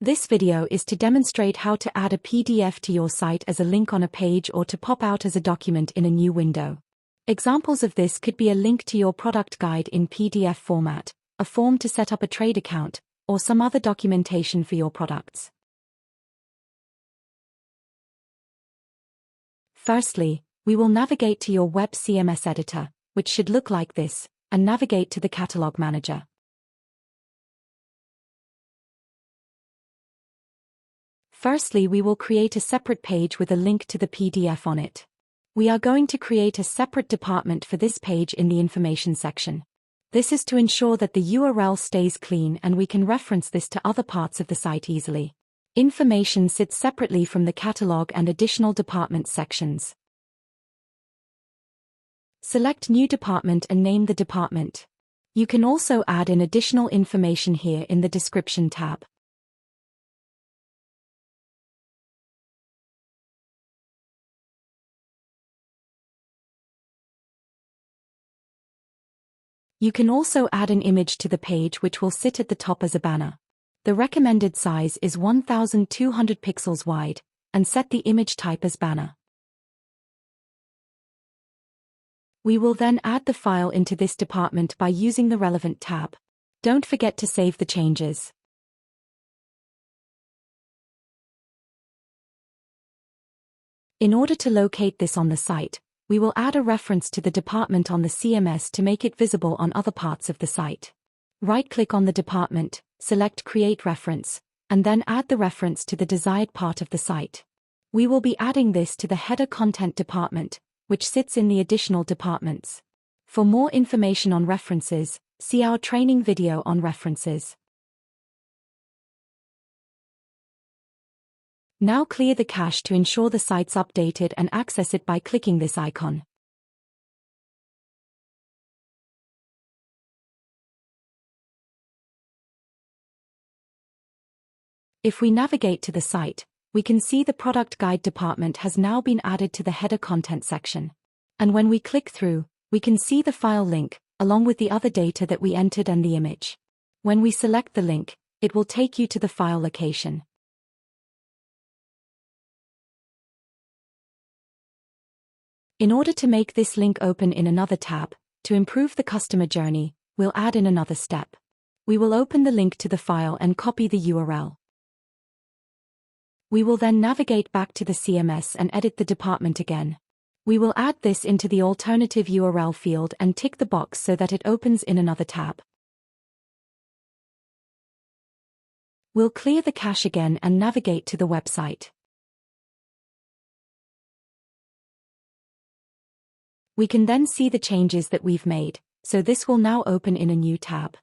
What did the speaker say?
This video is to demonstrate how to add a PDF to your site as a link on a page or to pop out as a document in a new window. Examples of this could be a link to your product guide in PDF format, a form to set up a trade account, or some other documentation for your products. Firstly, we will navigate to your web CMS editor, which should look like this, and navigate to the Catalog Manager. Firstly, we will create a separate page with a link to the PDF on it. We are going to create a separate department for this page in the information section. This is to ensure that the URL stays clean and we can reference this to other parts of the site easily. Information sits separately from the catalog and additional department sections. Select New Department and name the department. You can also add in additional information here in the Description tab. You can also add an image to the page which will sit at the top as a banner. The recommended size is 1200 pixels wide, and set the image type as banner. We will then add the file into this department by using the relevant tab. Don't forget to save the changes. In order to locate this on the site, we will add a reference to the department on the CMS to make it visible on other parts of the site. Right-click on the department, select Create Reference, and then add the reference to the desired part of the site. We will be adding this to the Header Content department, which sits in the additional departments. For more information on references, see our training video on references. Now clear the cache to ensure the site's updated and access it by clicking this icon. If we navigate to the site, we can see the product guide department has now been added to the header content section. And when we click through, we can see the file link, along with the other data that we entered and the image. When we select the link, it will take you to the file location. In order to make this link open in another tab, to improve the customer journey, we'll add in another step. We will open the link to the file and copy the URL. We will then navigate back to the CMS and edit the department again. We will add this into the alternative URL field and tick the box so that it opens in another tab. We'll clear the cache again and navigate to the website. We can then see the changes that we've made, so this will now open in a new tab.